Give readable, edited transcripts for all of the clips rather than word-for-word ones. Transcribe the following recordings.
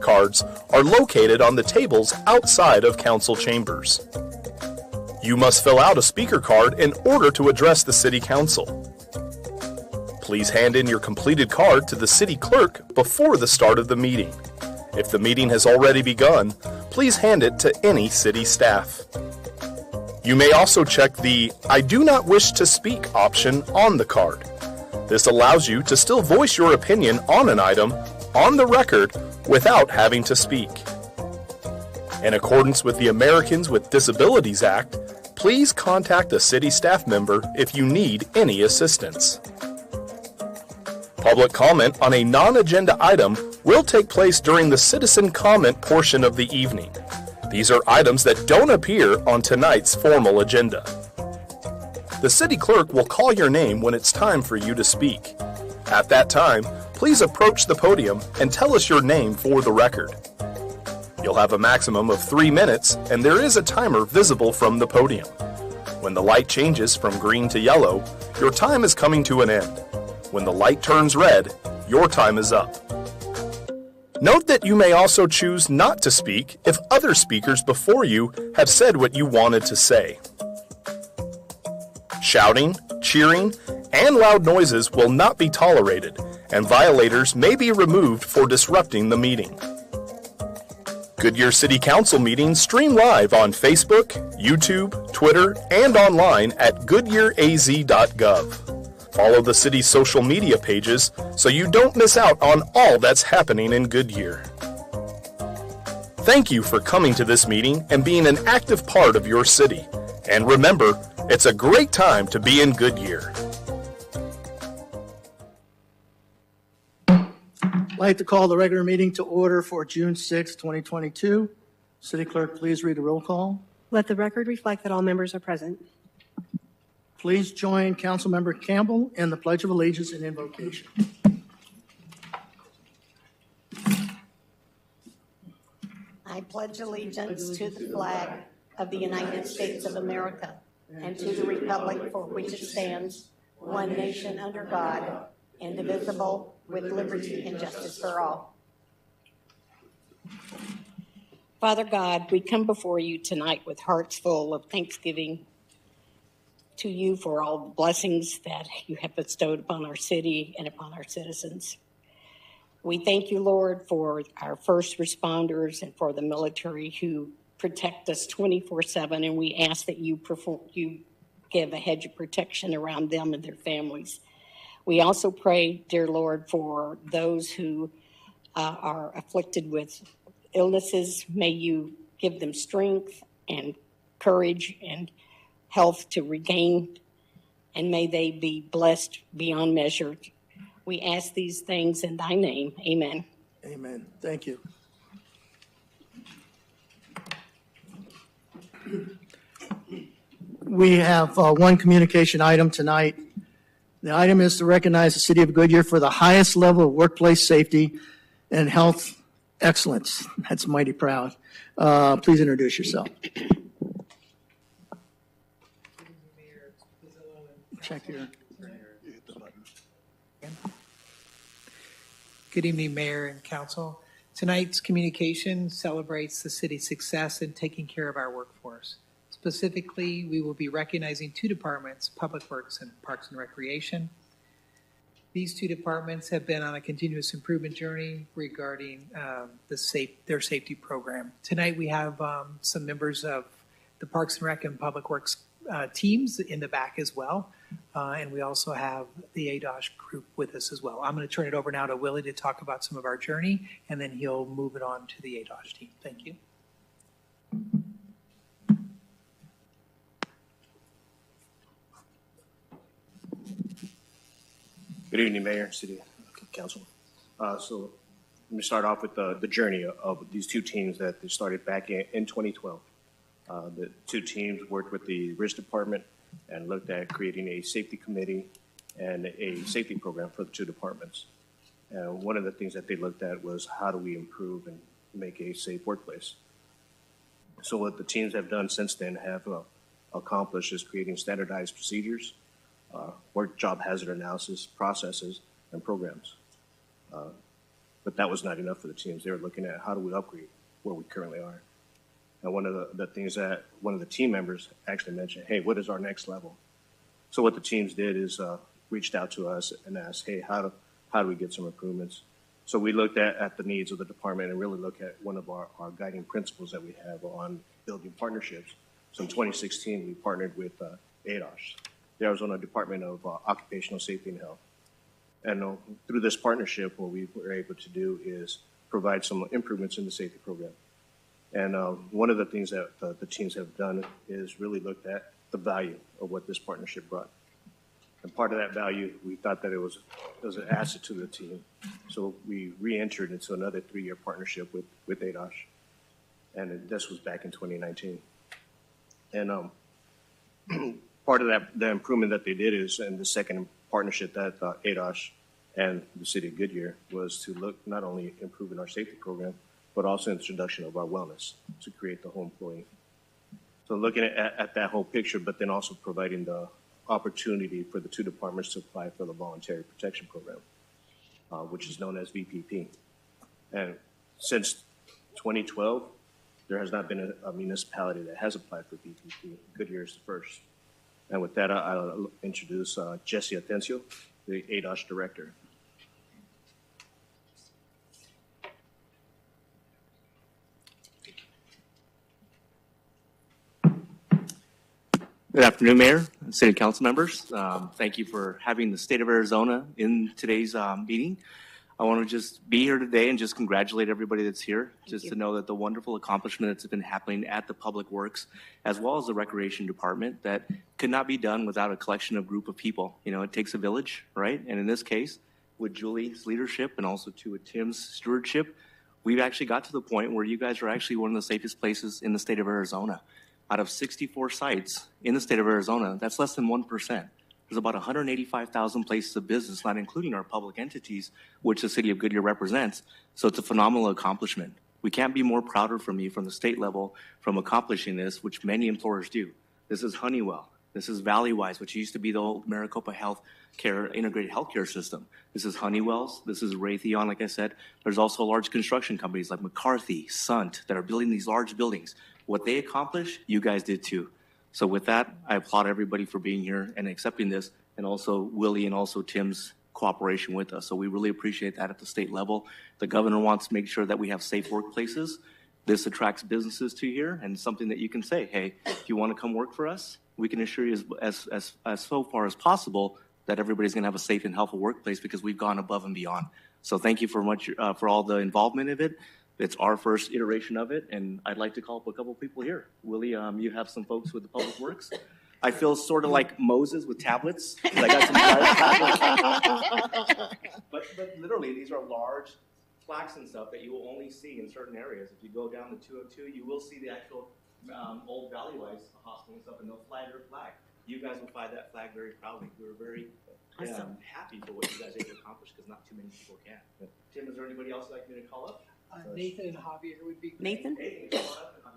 cards are located on the tables outside of council chambers. You must fill out a speaker card in order to address the City Council. Please hand in your completed card to the City Clerk before the start of the meeting. If the meeting has already begun, please hand it to any city staff. You may also check the "I do not wish to speak" option on the card. This allows you to still voice your opinion on an item on the record without having to speak. In accordance with the Americans with Disabilities Act, please contact a city staff member if you need any assistance. Public comment on a non-agenda item will take place during the citizen comment portion of the evening. These are items that don't appear on tonight's formal agenda. The city clerk will call your name when it's time for you to speak. At that time, please approach the podium and tell us your name for the record. You'll have a maximum of 3 minutes, and there is a timer visible from the podium. When the light changes from green to yellow, your time is coming to an end. When the light turns red, your time is up. Note that you may also choose not to speak if other speakers before you have said what you wanted to say. Shouting, cheering, and loud noises will not be tolerated, and violators may be removed for disrupting the meeting. Goodyear City Council meetings stream live on Facebook, YouTube, Twitter, and online at goodyearaz.gov. Follow the city's social media pages so you don't miss out on all that's happening in Goodyear. Thank you for coming to this meeting and being an active part of your city. And remember, it's a great time to be in Goodyear. I'd like to call the regular meeting to order for June 6, 2022. City Clerk, please read the roll call. Let the record reflect that all members are present. Please join Councilmember Campbell in the Pledge of Allegiance and invocation. I pledge allegiance to the flag of the United States of America and to the republic for which it stands, one nation under God, indivisible, with liberty and justice for all. Father God, we come before you tonight with hearts full of thanksgiving to you for all the blessings that you have bestowed upon our city and upon our citizens. We thank you, Lord, for our first responders and for the military who protect us 24/7, and we ask that you give a hedge of protection around them and their families. We also pray, dear Lord, for those who are afflicted with illnesses. May you give them strength and courage and health to regain, and may they be blessed beyond measure. We ask these things in thy name. Amen. Amen. Thank you. We have one communication item tonight. The item is to recognize the City of Goodyear for the highest level of workplace safety and health excellence. That's mighty proud. Please introduce yourself. Check your. Good evening, Mayor and Council. Tonight's communication celebrates the city's success in taking care of our workforce. Specifically, we will be recognizing two departments, Public Works and Parks and Recreation. These two departments have been on a continuous improvement journey regarding their safety program. Tonight we have some members of the Parks and Rec and Public Works teams in the back as well. And we also have the ADOSH group with us as well. I'm going to turn it over now to Willie to talk about some of our journey, and then he'll move it on to the ADOSH team. Thank you. Good evening, Mayor, City Council. So let me start off with the journey of these two teams that they started back in 2012. The two teams worked with the Risk Department and looked at creating a safety committee and a safety program for the two departments. And one of the things that they looked at was how do we improve and make a safe workplace. So what the teams have done since then have accomplished is creating standardized procedures, work job hazard analysis processes and programs. But But that was not enough for the teams. They were looking at how do we upgrade where we currently are. And one of the things that one of the team members actually mentioned, hey, what is our next level? So what the teams did is reached out to us and asked, hey, how do we get some improvements? So we looked at the needs of the department and really look at one of our guiding principles that we have on building partnerships. So in 2016, we partnered with ADOSH, the Arizona Department of Occupational Safety and Health. And through this partnership, what we were able to do is provide some improvements in the safety program. And one of the things that the teams have done is really looked at the value of what this partnership brought. And part of that value, we thought that it was an asset to the team. So we re-entered into another 3-year partnership with ADOSH. And this was back in 2019. And part of the improvement that they did is, and the second partnership that ADOSH and the city of Goodyear was to look not only improving our safety program, but also introduction of our wellness to create the whole employee. So looking at that whole picture, but then also providing the opportunity for the 2 departments to apply for the Voluntary Protection Program, which is known as VPP. And since 2012, there has not been a municipality that has applied for VPP. Goodyear is the first. And with that, I'll introduce Jesse Atencio, the ADOSH director. Good afternoon, Mayor and City Council members. Thank you for having the state of Arizona in today's meeting. I want to just be here today and just congratulate everybody that's here, just to know that the wonderful accomplishment that's been happening at the Public Works, as well as the Recreation Department, that could not be done without a collection of group of people. You know, it takes a village, right? And in this case, with Julie's leadership and also with Tim's stewardship, we've actually got to the point where you guys are actually one of the safest places in the state of Arizona. Out of 64 sites in the state of Arizona, that's less than 1%. There's about 185,000 places of business, not including our public entities, which the city of Goodyear represents. So it's a phenomenal accomplishment. We can't be more prouder from you from the state level from accomplishing this, which many employers do. This is Honeywell. This is Valleywise, which used to be the old Maricopa Healthcare integrated healthcare system. This is Honeywell's. This is Raytheon, like I said. There's also large construction companies like McCarthy, Sunt, that are building these large buildings. What they accomplish, you guys did too. So with that, I applaud everybody for being here and accepting this, and also Willie and also Tim's cooperation with us. So we really appreciate that at the state level. The governor wants to make sure that we have safe workplaces. This attracts businesses to here, and something that you can say, hey, if you want to come work for us, we can assure you as so far as possible that everybody's going to have a safe and healthful workplace, because we've gone above and beyond. So thank you for all the involvement of it. It's our first iteration of it, and I'd like to call up a couple people here. Willie, you have some folks with the Public Works. I feel sort of like Moses with tablets, 'cause I got some tablets. But literally, these are large plaques and stuff that you will only see in certain areas. If you go down to 202, you will see the actual old Valleywise hospital and stuff, and they'll fly their flag. You guys will fly that flag very proudly. We're very happy for what you guys are able to accomplish, because not too many people can. Tim, is there anybody else you'd like me to call up? Nathan and Javier would be great. Nathan?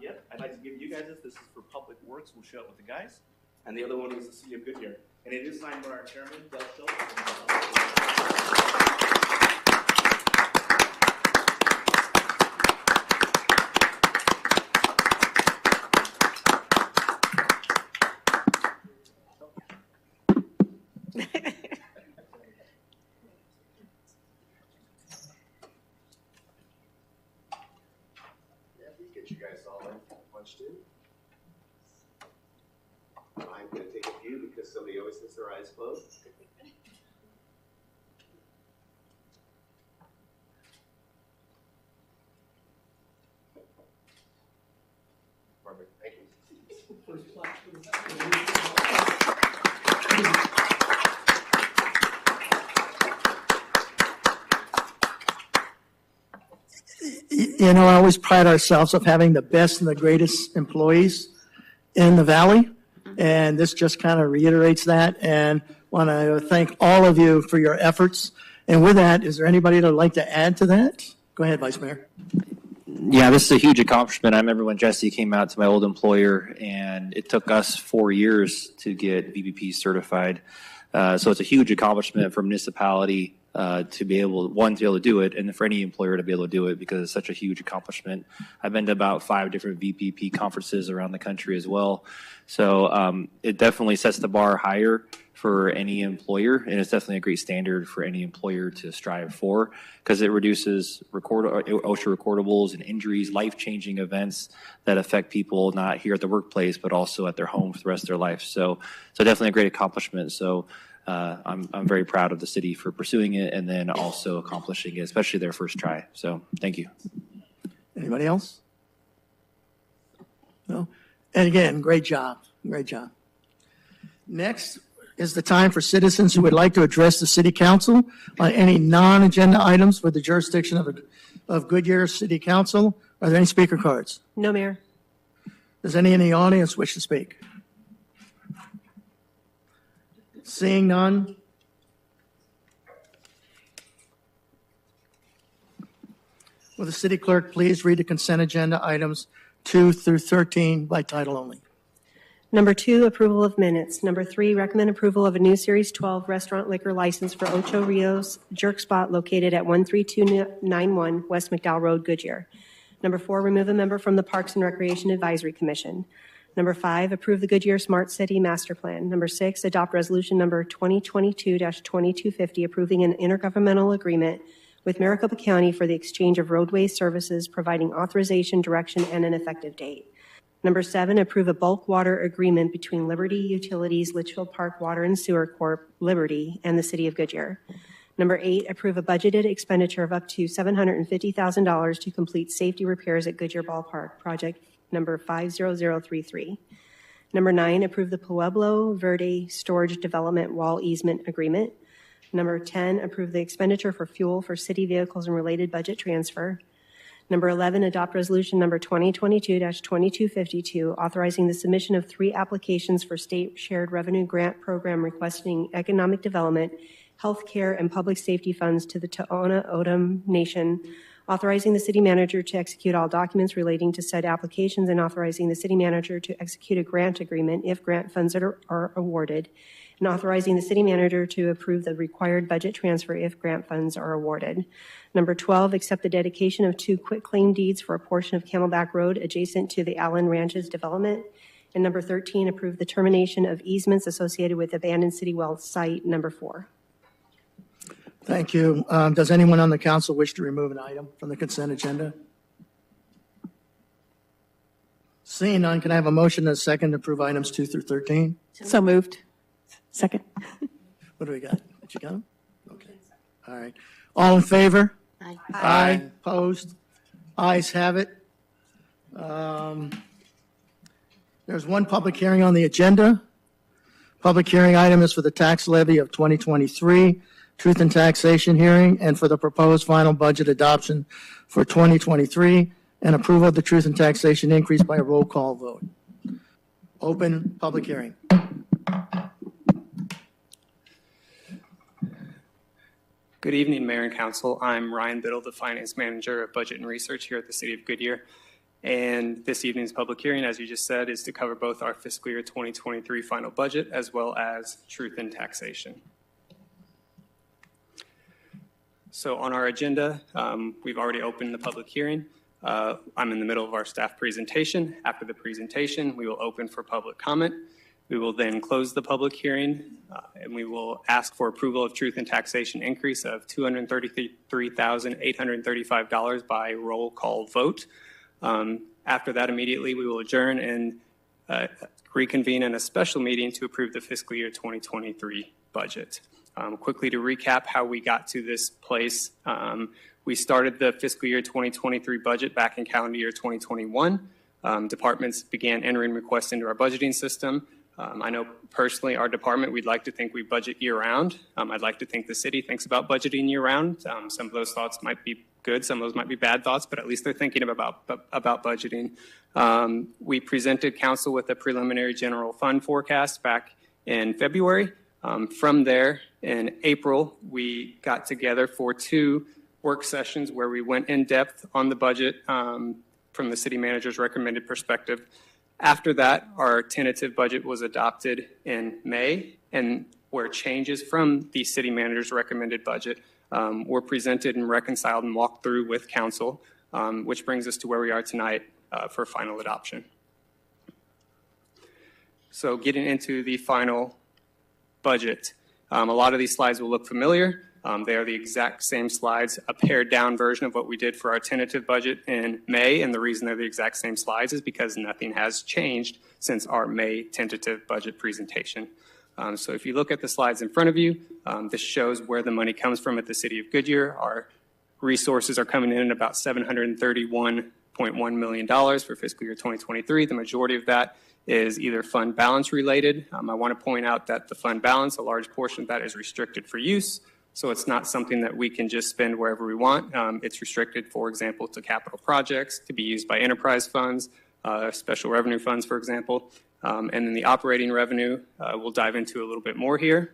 Yep, I'd like to give you guys this. This is for Public Works. We'll show it with the guys. And the other one is the City of Goodyear. And it is signed by our chairman, Del Schultz. Get you guys all punched in. I'm going to take a few because somebody always has their eyes closed. Perfect. Thank you. You know, I always pride ourselves of having the best and the greatest employees in the Valley, and this just kind of reiterates that, and want to thank all of you for your efforts. And with that, is there anybody that would like to add to that? Go ahead, Vice Mayor. Yeah, this is a huge accomplishment. I remember when Jesse came out to my old employer, and it took us 4 years to get VPP certified. So it's a huge accomplishment for a municipality to be able, one, to be able to do it, and for any employer to be able to do it because it's such a huge accomplishment. I've been to about 5 different VPP conferences around the country as well. So it definitely sets the bar higher for any employer, and it's definitely a great standard for any employer to strive for because it reduces OSHA recordables and injuries, life-changing events that affect people not here at the workplace but also at their home for the rest of their life. So definitely a great accomplishment. So I'm very proud of the city for pursuing it and then also accomplishing it, especially their first try. So thank you. Anybody else? No? And again, great job. Great job. Next is the time for citizens who would like to address the city council on any non-agenda items for the jurisdiction of Goodyear City Council. Are there any speaker cards? No, Mayor. Does any in the audience wish to speak? Seeing none. Will the city clerk please read the consent agenda items 2 through 13 by title only? Number 2, approval of minutes. Number 3, recommend approval of a new Series 12 restaurant liquor license for Ocho Rios Jerk Spot located at 13291 West McDowell Road, Goodyear. Number 4, remove a member from the Parks and Recreation Advisory Commission. Number 5, approve the Goodyear Smart City Master Plan. Number 6, adopt resolution number 2022-2250 approving an intergovernmental agreement with Maricopa County for the exchange of roadway services, providing authorization, direction, and an effective date. Number 7, approve a bulk water agreement between Liberty Utilities, Litchfield Park Water and Sewer Corp., Liberty, and the City of Goodyear. Number 8, approve a budgeted expenditure of up to $750,000 to complete safety repairs at Goodyear Ballpark, project number 50033. Number 9, approve the Pueblo Verde Storage Development Wall Easement Agreement. Number 10, approve the expenditure for fuel for city vehicles and related budget transfer. Number 11, adopt resolution number 2022-2252, authorizing the submission of 3 applications for state shared revenue grant program requesting economic development, healthcare, and public safety funds to the Tohono O'odham Nation, authorizing the city manager to execute all documents relating to said applications, and authorizing the city manager to execute a grant agreement if grant funds are awarded, and authorizing the city manager to approve the required budget transfer if grant funds are awarded. Number 12, accept the dedication of 2 quitclaim deeds for a portion of Camelback Road adjacent to the Allen Ranches development. And number 13, approve the termination of easements associated with abandoned city well site number 4. Thank you. Does anyone on the council wish to remove an item from the consent agenda? Seeing none, can I have a motion and a second to approve items 2 through 13? So moved. Second. What do we got? Did you got them? Okay. All right. All in favor? Aye. Aye. Opposed? Ayes have it. There's one public hearing on the agenda. Public hearing item is for the tax levy of 2023, truth and taxation hearing, and for the proposed final budget adoption for 2023, and approval of the truth and taxation increase by a roll call vote. Open public hearing. Good evening, Mayor and Council. I'm Ryan Biddle, the Finance Manager of Budget and Research here at the City of Goodyear. And this evening's public hearing, as you just said, is to cover both our fiscal year 2023 final budget as well as truth and taxation. So on our agenda, we've already opened the public hearing. I'm in the middle of our staff presentation. After the presentation, we will open for public comment. We will then close the public hearing, and we will ask for approval of truth and taxation increase of $233,835 by roll call vote. After that, immediately, we will adjourn and reconvene in a special meeting to approve the fiscal year 2023 budget. Quickly to recap how we got to this place, we started the fiscal year 2023 budget back in calendar year 2021. Departments began entering requests into our budgeting system. I know personally our department, we'd like to think we budget year-round. I'd like to think the city thinks about budgeting year-round. Some of those thoughts might be good, some of those might be bad thoughts, but at least they're thinking about budgeting. We presented council with a preliminary general fund forecast back in February. From there, in April, we got together for 2 work sessions where we went in depth on the budget from the city manager's recommended perspective. After that, our tentative budget was adopted in May, and where changes from the city manager's recommended budget were presented and reconciled and walked through with council, which brings us to where we are tonight for final adoption. So getting into the final budget, a lot of these slides will look familiar. They are the exact same slides, a pared down version of what we did for our tentative budget in May. And the reason they're the exact same slides is because nothing has changed since our May tentative budget presentation. So if you look at the slides in front of you, this shows where the money comes from at the City of Goodyear. Our resources are coming in at about $731.1 million for fiscal year 2023. The majority of that is either fund balance related. I want to point out that the fund balance, a large portion of that is restricted for use. So it's not something that we can just spend wherever we want. It's restricted, for example, to capital projects, to be used by enterprise funds, special revenue funds, for example. And then the operating revenue, we'll dive into a little bit more here.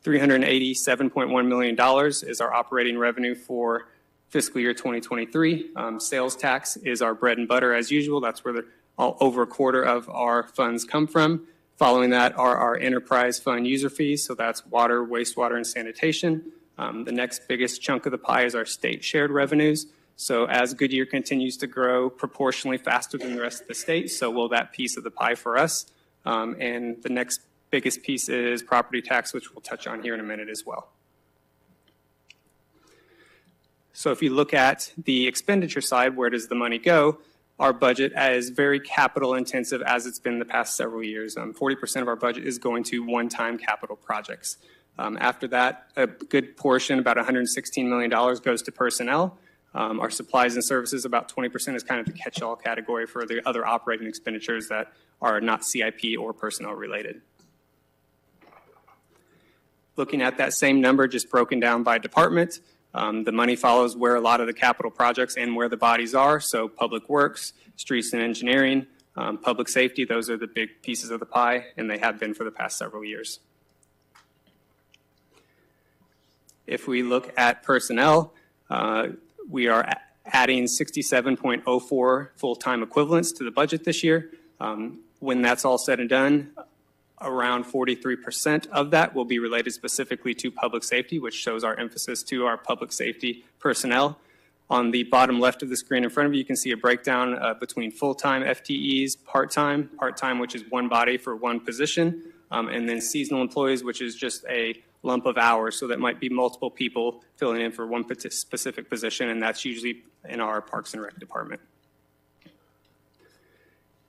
$387.1 million is our operating revenue for fiscal year 2023. Sales tax is our bread and butter as usual. That's where over a quarter of our funds come from. Following that are our enterprise fund user fees, so that's water, wastewater, and sanitation. The next biggest chunk of the pie is our state shared revenues. So as Goodyear continues to grow proportionally faster than the rest of the state, so will that piece of the pie for us. And the next biggest piece is property tax, which we'll touch on here in a minute as well. So if you look at the expenditure side, where does the money go? Our budget is very capital intensive as it's been the past several years. 40% of our budget is going to one-time capital projects. After that, a good portion, about $116 million, goes to personnel. Our supplies and services, about 20%, is kind of the catch-all category for the other operating expenditures that are not CIP or personnel related. Looking at that same number, just broken down by department, the money follows where a lot of the capital projects and where the bodies are. So public works, streets and engineering, public safety, those are the big pieces of the pie, and they have been for the past several years. If we look at personnel, we are adding 67.04 full-time equivalents to the budget this year. When that's all said and done, around 43% of that will be related specifically to public safety, which shows our emphasis to our public safety personnel. On the bottom left of the screen in front of you, you can see a breakdown between full-time FTEs, part-time, which is one body for one position, and then seasonal employees, which is just a lump of hours. So that might be multiple people filling in for one specific position, and that's usually in our Parks and Rec department.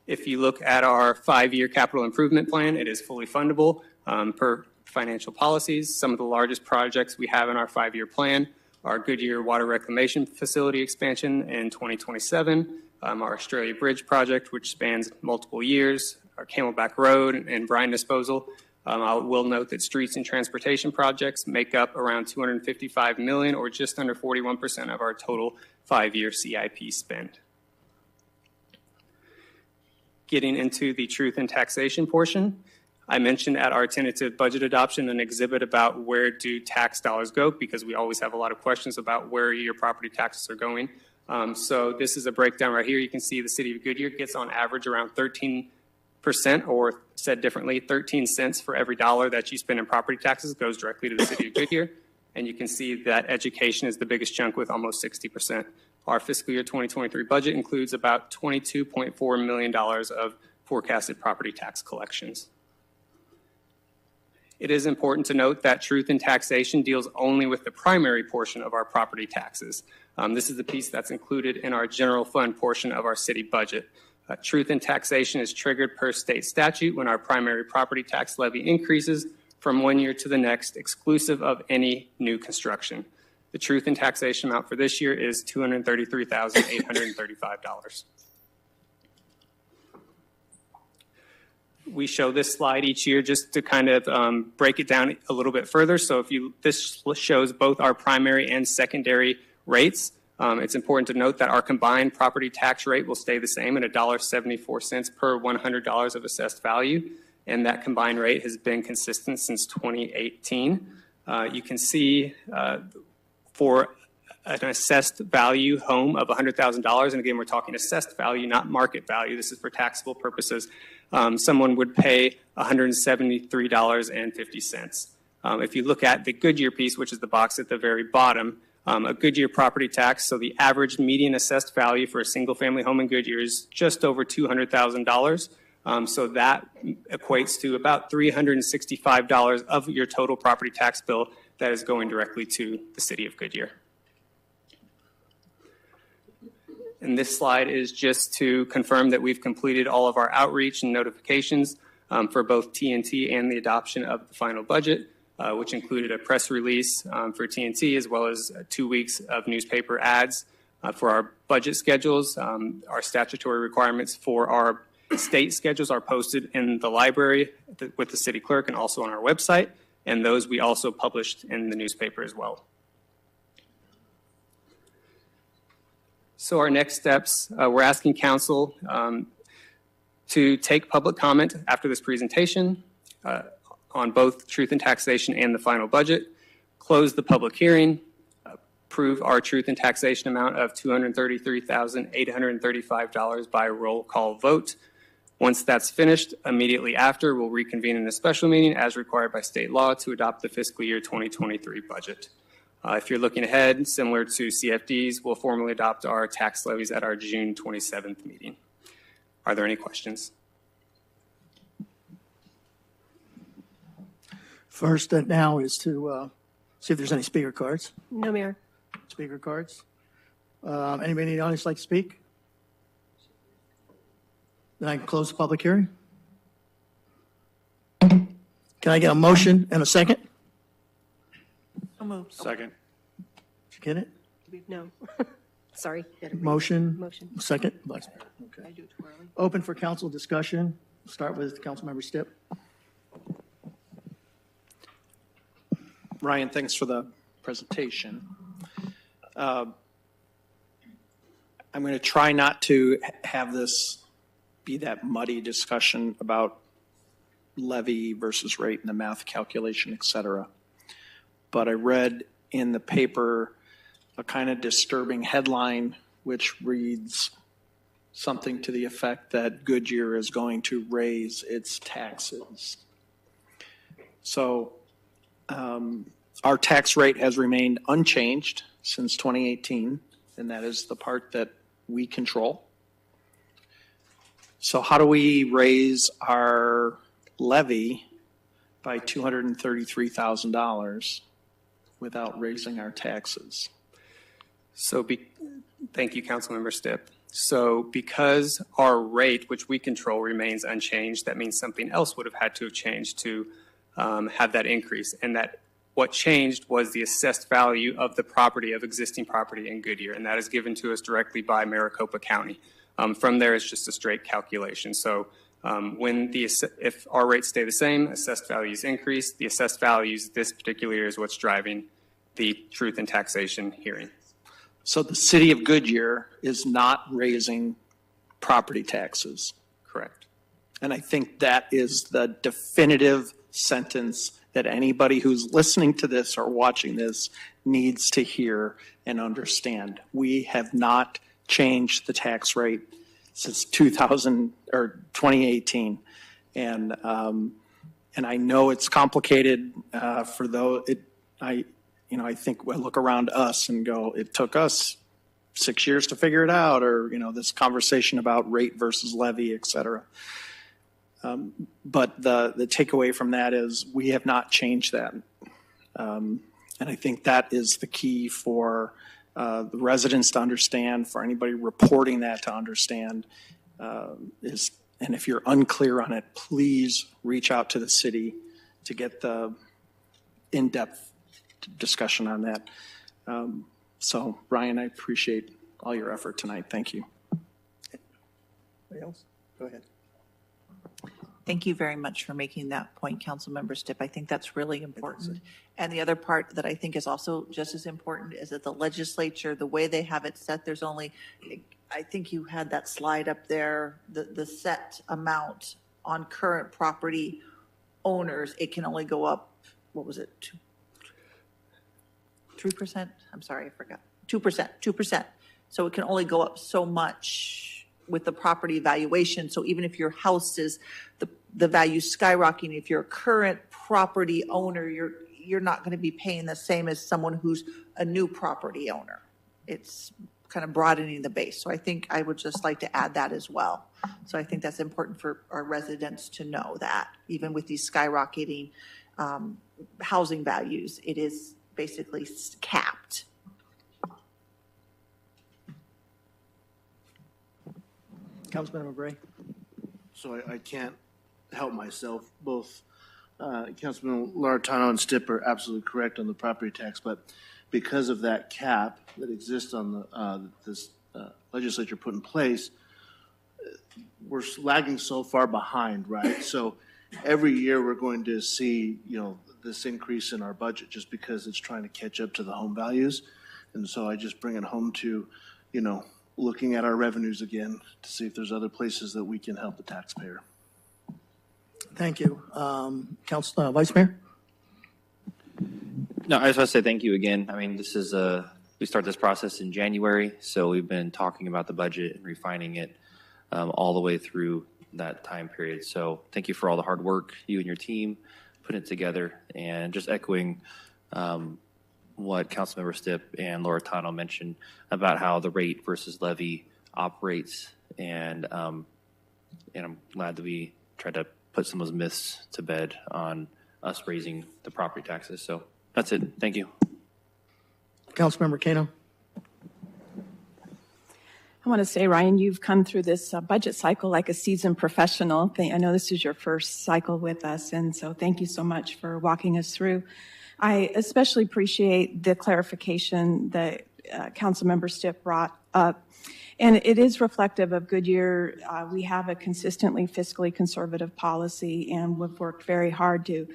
If you look at our 5-year capital improvement plan, it is fully fundable per financial policies. Some of the largest projects we have in our 5-year plan are Goodyear Water Reclamation Facility expansion in 2027, our Australia Bridge project, which spans multiple years, our Camelback Road and brine disposal. I will note that streets and transportation projects make up around $255 million, or just under 41% of our total 5-year CIP spend. Getting into the truth in taxation portion, I mentioned at our tentative budget adoption an exhibit about where do tax dollars go, because we always have a lot of questions about where your property taxes are going. So this is a breakdown right here. You can see the City of Goodyear gets on average around 13%, or said differently, 13 cents for every dollar that you spend in property taxes goes directly to the City of Goodyear. And you can see that education is the biggest chunk with almost 60%. Our fiscal year 2023 budget includes about $22.4 million of forecasted property tax collections. It is important to note that truth in taxation deals only with the primary portion of our property taxes. This is the piece that's included in our general fund portion of our city budget. Truth in taxation is triggered per state statute when our primary property tax levy increases from one year to the next, exclusive of any new construction. The truth in taxation amount for this year is $233,835. We show this slide each year just to kind of break it down a little bit further. So this shows both our primary and secondary rates. It's important to note that our combined property tax rate will stay the same at $1.74 per $100 of assessed value, and that combined rate has been consistent since 2018. You can see for an assessed value home of $100,000, and again, we're talking assessed value, not market value. This is for taxable purposes. Someone would pay $173.50. If you look at the Goodyear piece, which is the box at the very bottom, a Goodyear property tax, so the average median assessed value for a single-family home in Goodyear is just over $200,000. So that equates to about $365 of your total property tax bill that is going directly to the city of Goodyear. And this slide is just to confirm that we've completed all of our outreach and notifications for both TNT and the adoption of the final budget, which included a press release for TNT as well as 2 weeks of newspaper ads for our budget schedules. Our statutory requirements for our state schedules are posted in the library with the city clerk and also on our website, and those we also published in the newspaper as well. So our next steps, we're asking council to take public comment after this presentation on both truth and taxation and the final budget, close the public hearing, approve our truth and taxation amount of $233,835 by roll call vote. Once that's finished, immediately after, we'll reconvene in a special meeting as required by state law to adopt the fiscal year 2023 budget. If you're looking ahead, similar to CFDs, we'll formally adopt our tax levies at our June 27th meeting. Are there any questions? First now is to see if there's any speaker cards. No, Mayor. Speaker cards. Anybody in the audience like to speak? Then I can close the public hearing. Can I get a motion and a second? Second. Did you get it? No. Sorry. Motion. Motion. Second. Vice Mayor. Okay. Open for council discussion. Start with Councilmember Stipp. Ryan, thanks for the presentation. I'm going to try not to have this be that muddy discussion about levy versus rate and the math calculation, et cetera. But I read in the paper a kind of disturbing headline which reads something to the effect that Goodyear is going to raise its taxes. So our tax rate has remained unchanged since 2018, and that is the part that we control. So how do we raise our levy by $233,000 without raising our taxes? So thank you, Councilmember Stipp. So because our rate, which we control, remains unchanged, that means something else would have had to have changed to have that increase. And that what changed was the assessed value of the property, of existing property in Goodyear, and that is given to us directly by Maricopa County. From there, it's just a straight calculation. So if our rates stay the same, assessed values increase. The assessed values this particular year is what's driving the truth and taxation hearing. So the city of Goodyear is not raising property taxes. Correct. And I think that is the definitive sentence that anybody who's listening to this or watching this needs to hear and understand. We have not changed the tax rate since 2018. And I know it's complicated for those. I think I look around us and go, it took us 6 years to figure it out, or this conversation about rate versus levy, et cetera. But the takeaway from that is we have not changed that. And I think that is the key for the residents to understand, for anybody reporting that to understand. And if you're unclear on it, please reach out to the city to get the in-depth discussion on that. So, Ryan, I appreciate all your effort tonight. Thank you. Anybody else? Go ahead. Thank you very much for making that point, Councilmember Stipp. I think that's really important. And the other part that I think is also just as important is that the legislature, the way they have it set, there's only, I think you had that slide up there, the set amount on current property owners, it can only go up, what was it, 3%? I'm sorry, I forgot. 2%. So it can only go up so much with the property valuation. So even if your house is the value skyrocketing, if you're a current property owner, you're not going to be paying the same as someone who's a new property owner. It's kind of broadening the base. So I think I would just like to add that as well. So I think that's important for our residents to know that even with these skyrocketing housing values, it is basically capped. Councilmember Bray. So I can't help myself. Both Councilman Laurentano and Stipp are absolutely correct on the property tax, but because of that cap that exists on the this legislature put in place, we're lagging so far behind, right? So every year we're going to see, this increase in our budget just because it's trying to catch up to the home values. And so I just bring it home to, looking at our revenues again to see if there's other places that we can help the taxpayer. Thank you. Vice Mayor? No, I just want to say thank you again. I mean, this is we start this process in January, so we've been talking about the budget and refining it all the way through that time period. So thank you for all the hard work you and your team put it together, and just echoing what Councilmember Stipp and Laurentano mentioned about how the rate versus levy operates, and I'm glad that we tried to put some of those myths to bed on us raising the property taxes. So that's it. Thank you. Councilmember Kano. I want to say, Ryan, you've come through this budget cycle like a seasoned professional. I know this is your first cycle with us, and so thank you so much for walking us through. I especially appreciate the clarification that Councilmember Stipp brought up, and it is reflective of Goodyear. We have a consistently fiscally conservative policy, and we've worked very hard to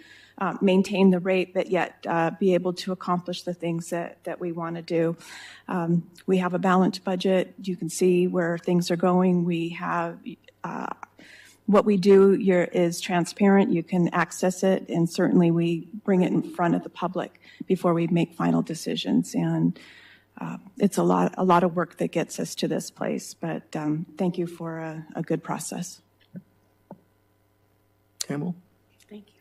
maintain the rate, but yet be able to accomplish the things that we want to do. We have a balanced budget. You can see where things are going. We have what we do here is transparent. You can access it, and certainly we bring it in front of the public before we make final decisions. And it's a lot of work that gets us to this place. But thank you for a good process. Campbell. Thank you.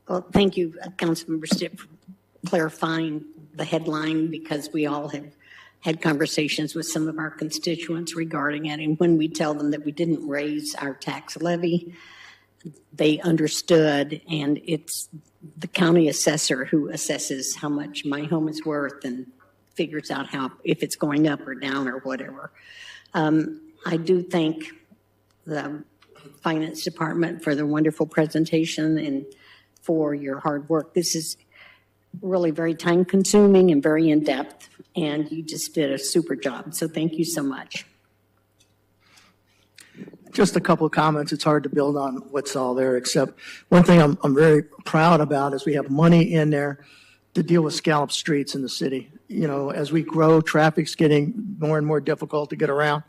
Well, thank you, Councilmember Stipp, for clarifying the headline, because we all have had conversations with some of our constituents regarding it. And when we tell them that we didn't raise our tax levy, they understood. And it's the county assessor who assesses how much my home is worth and figures out if it's going up or down or whatever. I do thank the Finance Department for the wonderful presentation and for your hard work. This is really very time consuming and very in depth, and you just did a super job. So thank you so much. Just a couple of comments. It's hard to build on what's all there, except one thing I'm very proud about is we have money in there to deal with scallop streets in the city. As we grow, traffic's getting more and more difficult to get around.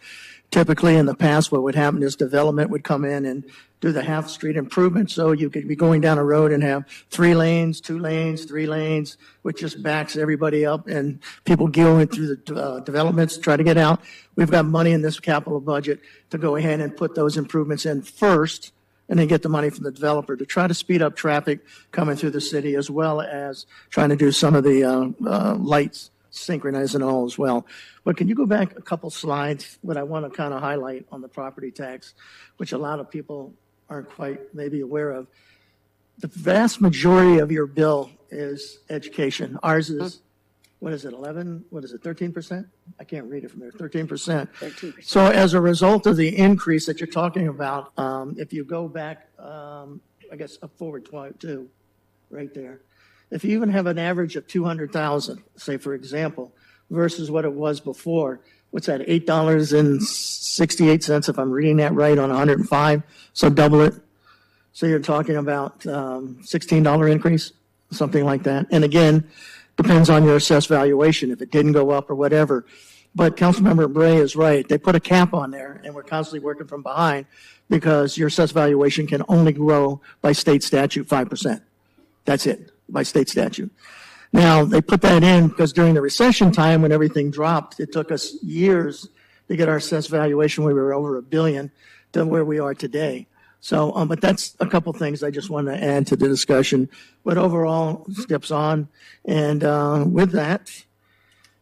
Typically in the past, what would happen is development would come in and do the half street improvement. So you could be going down a road and have 3 lanes, 2 lanes, 3 lanes, which just backs everybody up, and people going through the developments to try to get out. We've got money in this capital budget to go ahead and put those improvements in first, and then get the money from the developer to try to speed up traffic coming through the city, as well as trying to do some of the lights synchronized and all as well. But can you go back a couple slides? What I want to kind of highlight on the property tax, which a lot of people aren't quite maybe aware of. The vast majority of your bill is education. Ours is, what is it, 11? What is it, 13%? I can't read it from there, 13%. 13%. So as a result of the increase that you're talking about, if you go back, I guess up forward 22, right there. If you even have an average of 200,000, say for example, versus what it was before, what's that, $8.68 if I'm reading that right on 105, so double it. So you're talking about $16 increase, something like that. And again, depends on your assessed valuation, if it didn't go up or whatever. But Councilmember Bray is right. They put a cap on there, and we're constantly working from behind because your assessed valuation can only grow by state statute 5%. That's it, by state statute. Now, they put that in because during the recession time when everything dropped, it took us years to get our assessed valuation where we were over $1 billion to where we are today. So, but that's a couple things I just want to add to the discussion. But overall, steps on. And with that,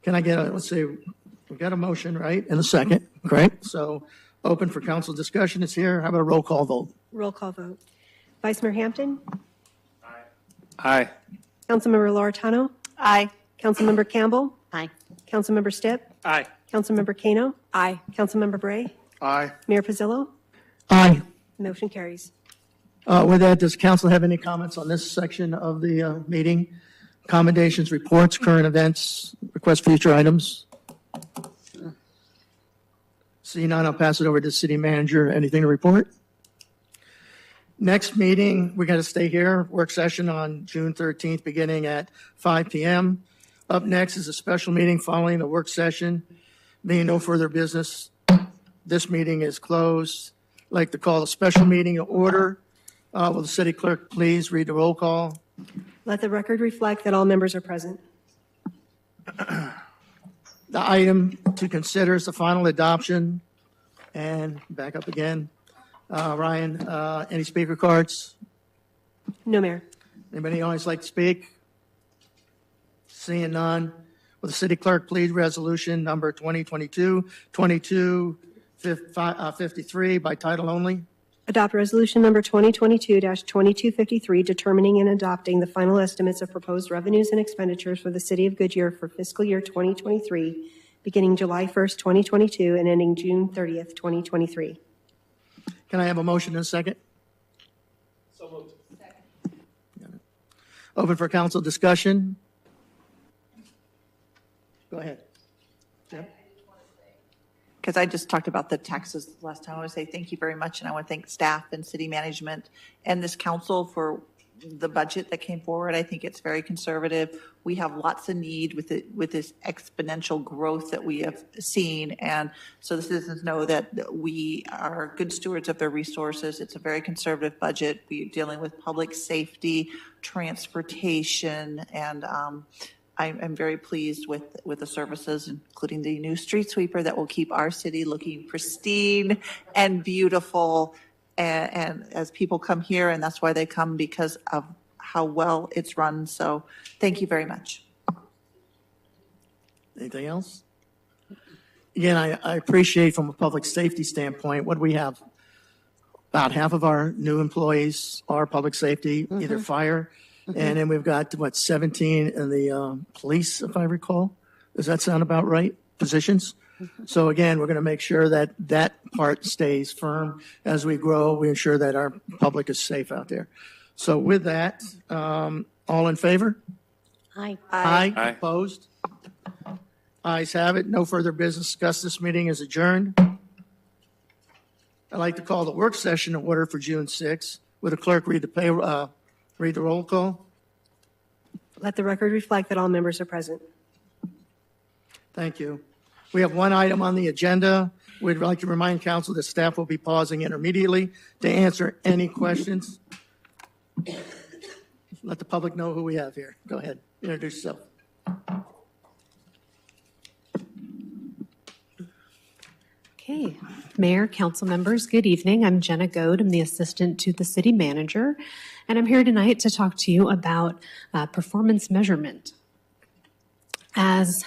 can I get let's see, we've got a motion, right, and a second, correct? So open for council discussion is here. How about a roll call vote? Roll call vote. Vice Mayor Hampton? Aye. Councilmember Loretano? Aye. Councilmember Campbell? Aye. Councilmember Stipp? Aye. Councilmember Kano? Aye. Councilmember Bray? Aye. Mayor Pizzillo? Aye. Motion carries. With that, does council have any comments on this section of the meeting? Commendations, reports, current events, request future items? Seeing none, I'll pass it over to the city manager. Anything to report? Next meeting, we got to stay here. Work session on June 13th, beginning at 5 p.m. Up next is a special meeting following the work session. Being no further business, this meeting is closed. I'd like to call a special meeting to order. Will the city clerk please read the roll call? Let the record reflect that all members are present. The item to consider is the final adoption. And back up again. Ryan, any speaker cards? No, Mayor. Anybody always like to speak? Seeing none. Will the city clerk please resolution number 2022-2253 by title only? Adopt resolution number 2022-2253, determining and adopting the final estimates of proposed revenues and expenditures for the city of Goodyear for fiscal year 2023, beginning July 1st, 2022, and ending June 30th, 2023. Can I have a motion in a second? So moved. Open for council discussion. Go ahead. Because I just talked about the taxes last time. I want to say thank you very much, and I want to thank staff and city management and this council for the budget that came forward. I think it's very conservative. We have lots of need with this exponential growth that we have seen, and so the citizens know that we are good stewards of their resources. It's a very conservative budget. We're dealing with public safety, transportation, and I'm very pleased with the services, including the new street sweeper that will keep our city looking pristine and beautiful. And as people come here, and that's why they come, because of how well it's run. So thank you very much. Anything else? Again, I appreciate from a public safety standpoint, what we have, about half of our new employees are public safety, either fire, and then we've got, 17 in the police, if I recall. Does that sound about right? Positions? So again, we're going to make sure that that part stays firm. As we grow, we ensure that our public is safe out there. So with that, all in favor? Aye. Aye. Aye. Opposed? Ayes have it. No further business discussed. This meeting is adjourned. I'd like to call the work session to order for June 6th. Would the clerk read the roll call? Let the record reflect that all members are present. Thank you. We have one item on the agenda. We'd like to remind council that staff will be pausing intermediately to answer any questions. Let the public know who we have here. Go ahead, introduce yourself. Okay, Mayor, council members, good evening. I'm Jenna Goad. I'm the assistant to the city manager, and I'm here tonight to talk to you about performance measurement. As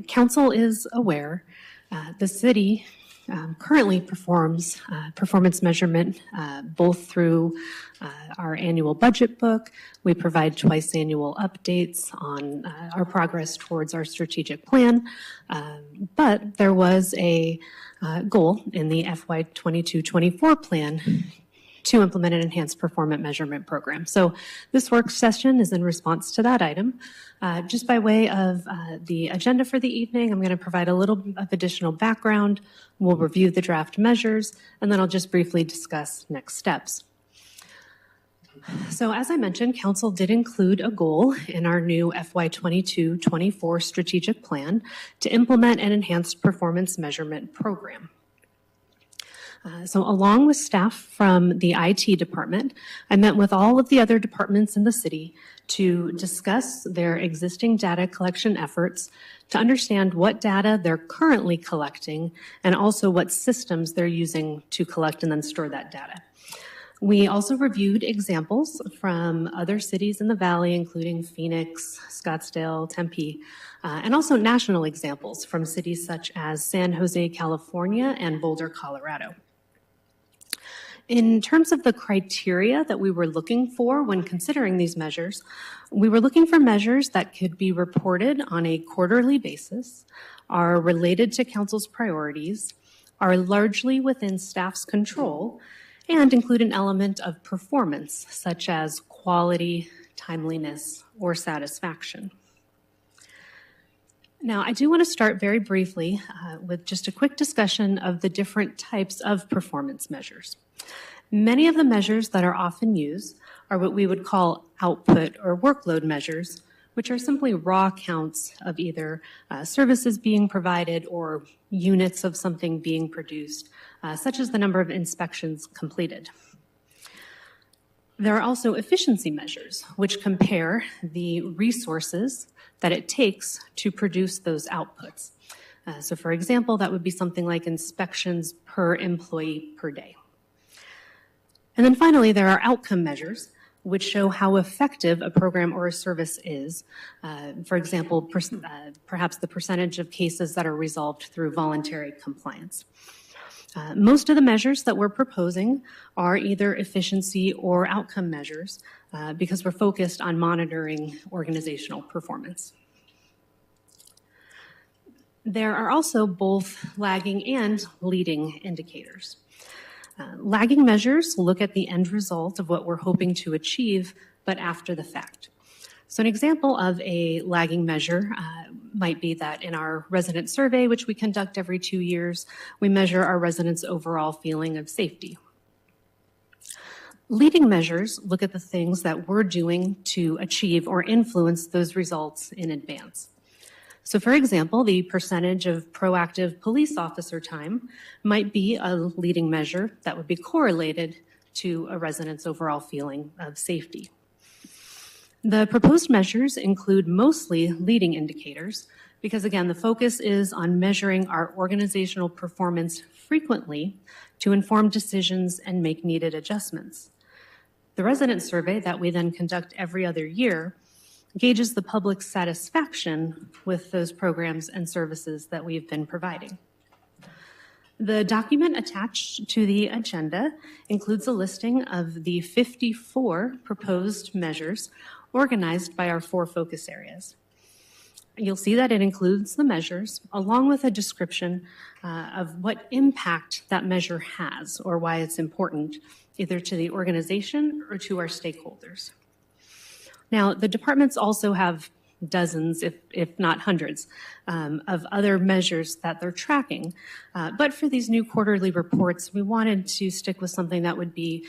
council is aware, the city currently performs performance measurement both through our annual budget book. We provide twice annual updates on our progress towards our strategic plan. But there was a goal in the FY22-24 plan to implement an enhanced performance measurement program. So this work session is in response to that item. Just by way of the agenda for the evening, I'm going to provide a little of additional background. We'll review the draft measures, and then I'll just briefly discuss next steps. So as I mentioned, council did include a goal in our new FY22-24 strategic plan to implement an enhanced performance measurement program. So along with staff from the IT department, I met with all of the other departments in the city to discuss their existing data collection efforts, to understand what data they're currently collecting, and also what systems they're using to collect and then store that data. We also reviewed examples from other cities in the valley, including Phoenix, Scottsdale, Tempe, and also national examples from cities such as San Jose, California, and Boulder, Colorado. In terms of the criteria that we were looking for when considering these measures, we were looking for measures that could be reported on a quarterly basis, are related to council's priorities, are largely within staff's control, and include an element of performance, such as quality, timeliness, or satisfaction. Now, I do want to start very briefly with just a quick discussion of the different types of performance measures. Many of the measures that are often used are what we would call output or workload measures, which are simply raw counts of either services being provided or units of something being produced, such as the number of inspections completed. There are also efficiency measures, which compare the resources that it takes to produce those outputs. So for example, that would be something like inspections per employee per day. And then finally, there are outcome measures, which show how effective a program or a service is. For example, perhaps the percentage of cases that are resolved through voluntary compliance. Most of the measures that we're proposing are either efficiency or outcome measures because we're focused on monitoring organizational performance. There are also both lagging and leading indicators. Lagging measures look at the end result of what we're hoping to achieve, but after the fact. So an example of a lagging measure might be that in our resident survey, which we conduct every 2 years, we measure our residents' overall feeling of safety. Leading measures look at the things that we're doing to achieve or influence those results in advance. So for example, the percentage of proactive police officer time might be a leading measure that would be correlated to a resident's overall feeling of safety. The proposed measures include mostly leading indicators because, again, the focus is on measuring our organizational performance frequently to inform decisions and make needed adjustments. The resident survey that we then conduct every other year gauges the public's satisfaction with those programs and services that we've been providing. The document attached to the agenda includes a listing of the 54 proposed measures organized by our 4 focus areas. You'll see that it includes the measures along with a description of what impact that measure has or why it's important, either to the organization or to our stakeholders. Now, the departments also have dozens, if not hundreds, of other measures that they're tracking. But for these new quarterly reports, we wanted to stick with something that would be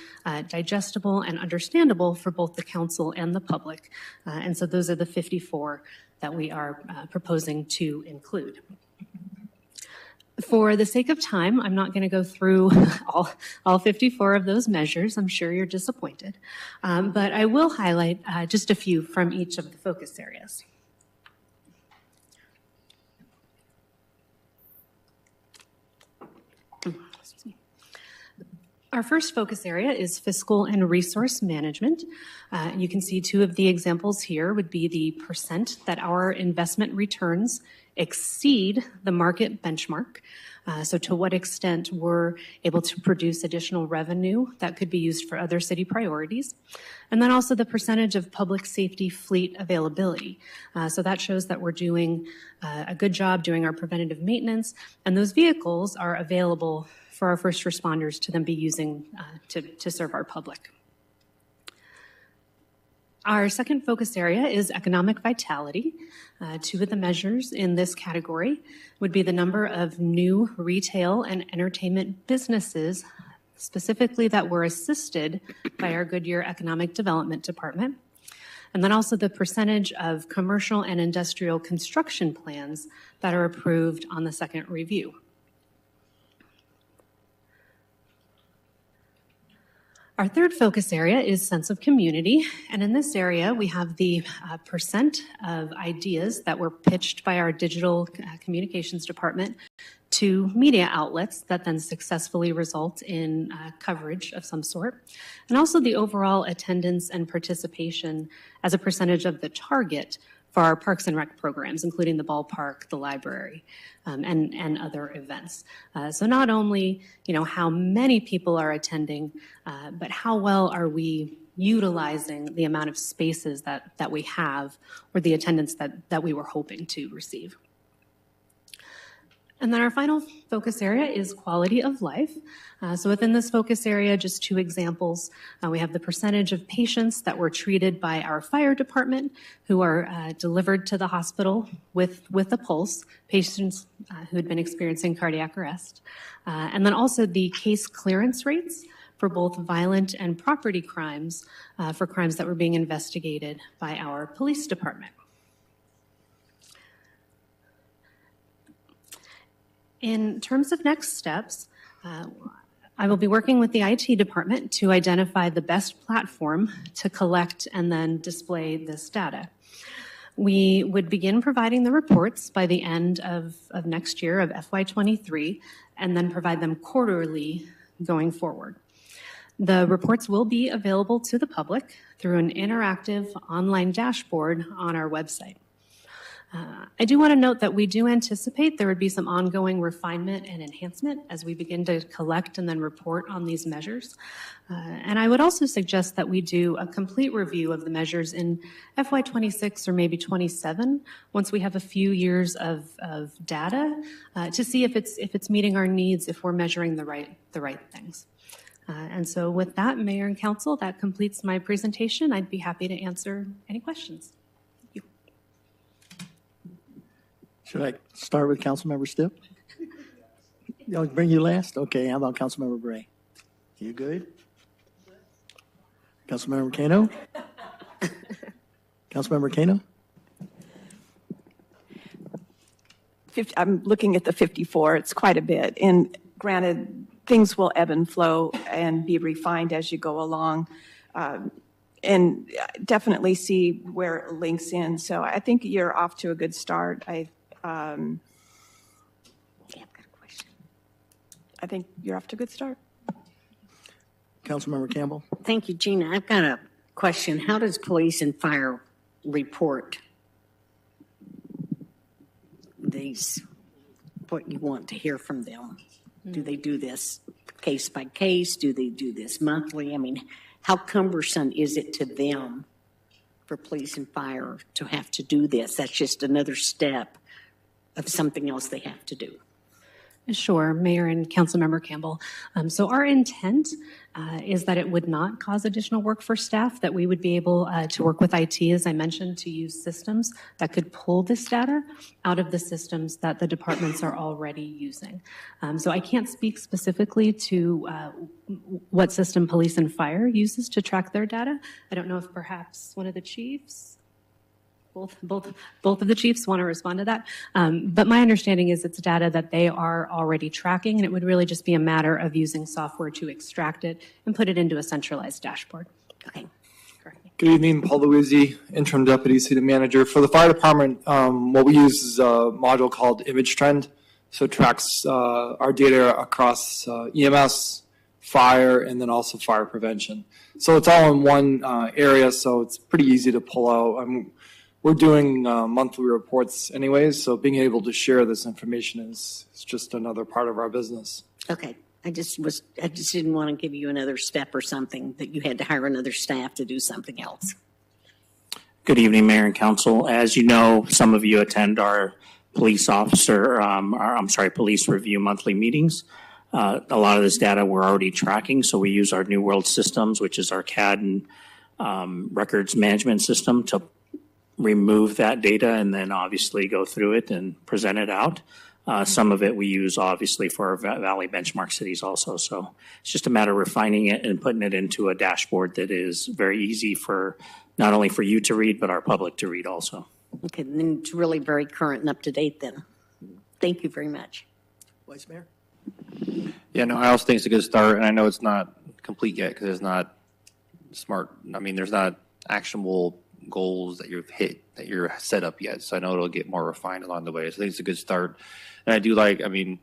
digestible and understandable for both the council and the public. And so those are the 54 that we are proposing to include. For the sake of time, I'm not going to go through all 54 of those measures. I'm sure you're disappointed. But I will highlight just a few from each of the focus areas. Our first focus area is fiscal and resource management. You can see 2 of the examples here would be the percent that our investment returns exceed the market benchmark. So to what extent we're able to produce additional revenue that could be used for other city priorities. And then also the percentage of public safety fleet availability. So that shows that we're doing a good job doing our preventative maintenance, and those vehicles are available for our first responders to then be using to serve our public. Our second focus area is economic vitality. 2 of the measures in this category would be the number of new retail and entertainment businesses, specifically that were assisted by our Goodyear Economic Development Department, and then also the percentage of commercial and industrial construction plans that are approved on the second review. Our third focus area is sense of community, and in this area we have the percent of ideas that were pitched by our digital communications department to media outlets that then successfully result in coverage of some sort, and also the overall attendance and participation as a percentage of the target for our Parks and Rec programs, including the ballpark, the library, and other events. So not only, how many people are attending, but how well are we utilizing the amount of spaces that we have, or the attendance that we were hoping to receive. And then our final focus area is quality of life. So within this focus area, just two examples. We have the percentage of patients that were treated by our fire department who are delivered to the hospital with a pulse, patients who had been experiencing cardiac arrest. And then also the case clearance rates for both violent and property crimes, for crimes that were being investigated by our police department. In terms of next steps, I will be working with the IT department to identify the best platform to collect and then display this data. We would begin providing the reports by the end of next year, of FY23, and then provide them quarterly going forward. The reports will be available to the public through an interactive online dashboard on our website. I do want to note that we do anticipate there would be some ongoing refinement and enhancement as we begin to collect and then report on these measures. And I would also suggest that we do a complete review of the measures in FY26 or maybe 27, once we have a few years of data, to see if it's meeting our needs, if we're measuring the right things. And so with that, Mayor and Council, that completes my presentation. I'd be happy to answer any questions. Should I start with Councilmember Stipp? I'll bring you last? Okay, how about Councilmember Bray? You good? Councilmember Kano? Councilmember Kano? I'm looking at the 54. It's quite a bit. And granted, things will ebb and flow and be refined as you go along. And definitely see where it links in. So I think you're off to a good start. I've got a question. I think you're off to a good start. Councilmember Campbell? Thank you, Gina. I've got a question. How does police and fire report what you want to hear from them? Do they do this case by case? Do they do this monthly? I mean, how cumbersome is it to them for police and fire to have to do this? That's just another step of something else they have to do. Sure, Mayor and Councilmember Campbell. So our intent is that it would not cause additional work for staff, that we would be able to work with IT, as I mentioned, to use systems that could pull this data out of the systems that the departments are already using. So I can't speak specifically to what system police and fire uses to track their data. I don't know if perhaps one of the chiefs, both of the chiefs want to respond to that. But my understanding is it's data that they are already tracking, and it would really just be a matter of using software to extract it and put it into a centralized dashboard. Okay. Good evening, Paul Louisi, Interim Deputy City Manager. For the fire department, what we use is a module called Image Trend. So it tracks our data across EMS, fire, and then also fire prevention. So it's all in one area, so it's pretty easy to pull out. We're doing monthly reports anyways, so being able to share this information is just another part of our business. Okay. I just didn't want to give you another step or something that you had to hire another staff to do something else. Good evening, Mayor and Council. As you know, some of you attend our police review monthly meetings. A lot of this data we're already tracking, so we use our New World systems, which is our CAD and records management system, to remove that data and then obviously go through it and present it out. Some of it we use obviously for our Valley benchmark cities also. So it's just a matter of refining it and putting it into a dashboard that is very easy for not only for you to read, but our public to read also. Okay, then it's really very current and up to date then. Thank you very much. Vice Mayor? Yeah, no, I also think it's a good start, and I know it's not complete yet because there's not there's not actionable goals that you've hit, that you're set up yet. So I know it'll get more refined along the way. So I think it's a good start. And I do leading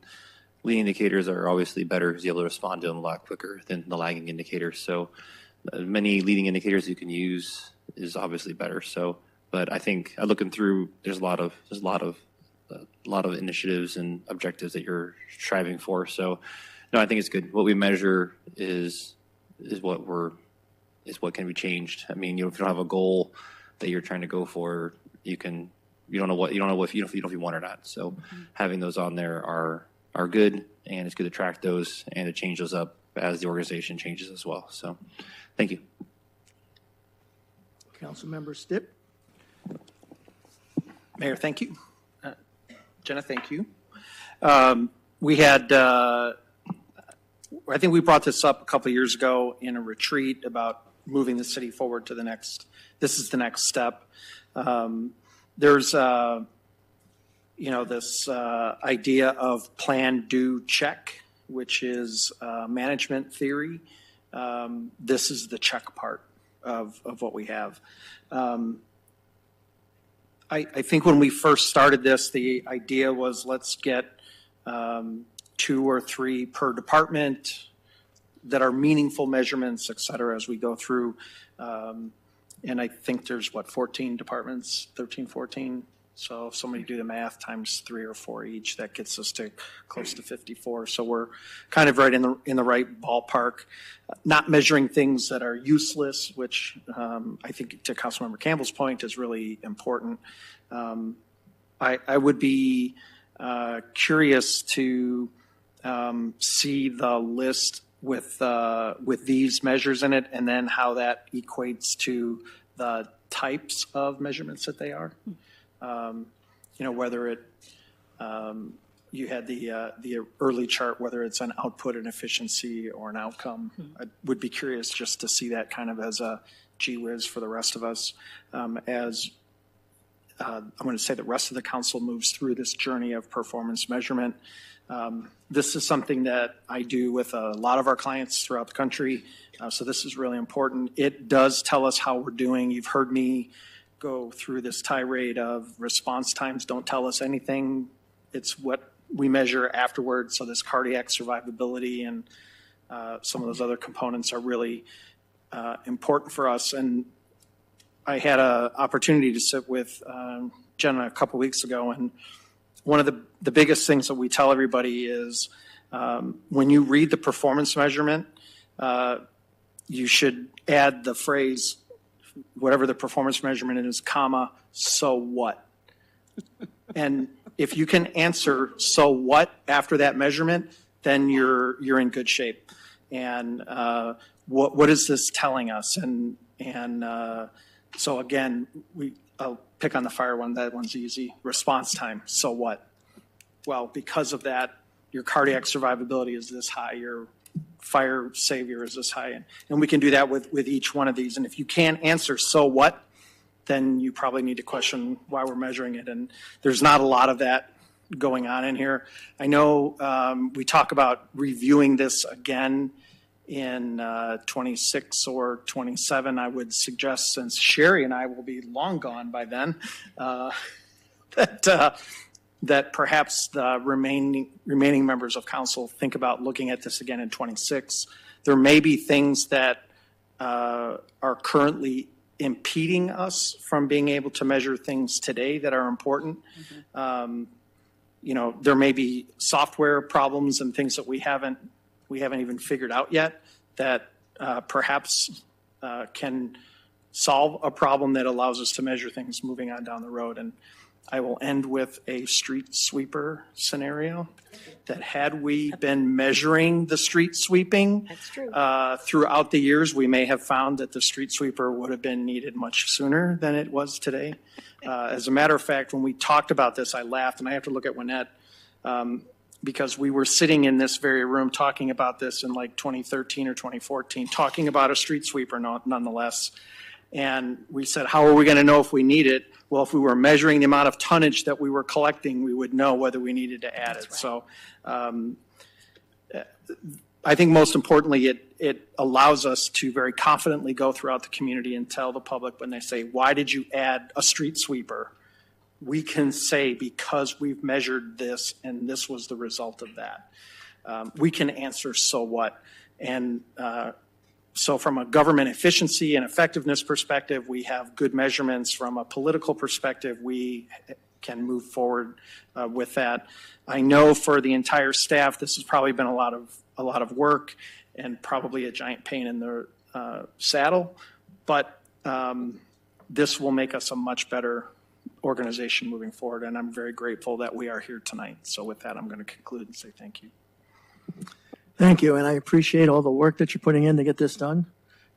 indicators are obviously better because you're able to respond to them a lot quicker than the lagging indicators. So many leading indicators you can use is obviously better. So, but I think looking through, there's a lot of initiatives and objectives that you're striving for. So, no, I think it's good. What we measure is what can be changed. I mean, if you don't have a goal that you're trying to go for, you don't know if you want or not. So, having those on there are good, and it's good to track those and to change those up as the organization changes as well. So, thank you. Councilmember Stipp. Mayor, thank you. Jenna, thank you. We had, I think we brought this up a couple of years ago in a retreat about moving the city forward to this is the next step. There's, this idea of plan, do, check, which is management theory. This is the check part of what we have. I think when we first started this, the idea was let's get 2 or 3 per department that are meaningful measurements, et cetera, as we go through. And I think there's 14 departments, 13, 14. So if somebody do the math times 3 or 4 each, that gets us to close to 54. So we're kind of right in the right ballpark. Not measuring things that are useless, which I think to Councilmember Campbell's point is really important. I would be curious to see the list with these measures in it, and then how that equates to the types of measurements that they are. Whether it, you had the early chart, whether it's an output, an efficiency, or an outcome. I would be curious just to see that kind of as a gee whiz for the rest of us, as I'm going to say the rest of the council moves through this journey of performance measurement. This is something that I do with a lot of our clients throughout the country, so this is really important. It does tell us how we're doing. You've heard me go through this tirade of response times don't tell us anything. It's what we measure afterwards. So this cardiac survivability and some of those other components are really important for us. And I had an opportunity to sit with Jenna a couple weeks ago, and one of the biggest things that we tell everybody is when you read the performance measurement, you should add the phrase, whatever the performance measurement is, comma, so what? And if you can answer so what after that measurement, then you're in good shape. And what is this telling us? And so again, I'll pick on the fire one. That one's easy. Response time. So what? Well, because of that, your cardiac survivability is this high. Your fire savior is this high. And we can do that with each one of these. And if you can't answer so what, then you probably need to question why we're measuring it. And there's not a lot of that going on in here. I know we talk about reviewing this again in 26 or 27. I would suggest, since Sherry and I will be long gone by then, that perhaps the remaining members of council think about looking at this again in 26. There may be things that are currently impeding us from being able to measure things today that are important. There may be software problems and things that we haven't even figured out yet that perhaps can solve a problem that allows us to measure things moving on down the road. And I will end with a street sweeper scenario that had we been measuring the street sweeping throughout the years, we may have found that the street sweeper would have been needed much sooner than it was today. As a matter of fact, when we talked about this, I laughed, and I have to look at Wynette, because we were sitting in this very room talking about this in like 2013 or 2014, talking about a street sweeper nonetheless. And we said, how are we going to know if we need it? Well, if we were measuring the amount of tonnage that we were collecting, we would know whether we needed to add it. Right. So I think most importantly, it allows us to very confidently go throughout the community and tell the public when they say, why did you add a street sweeper? We can say, because we've measured this and this was the result of that. We can answer, so what? And so from a government efficiency and effectiveness perspective, we have good measurements. From a political perspective, we can move forward with that. I know for the entire staff, this has probably been a lot of work and probably a giant pain in the saddle, but this will make us a much better organization moving forward, and I'm very grateful that we are here tonight. So with that, I'm going to conclude and say thank you. Thank you, and I appreciate all the work that you're putting in to get this done.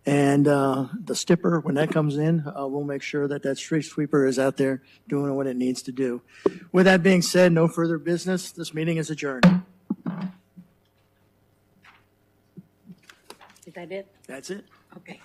And the stipper, when that comes in, we'll make sure that that street sweeper is out there doing what it needs to do. With that being said, no further business. This meeting is adjourned. Is that it? That's it. Okay.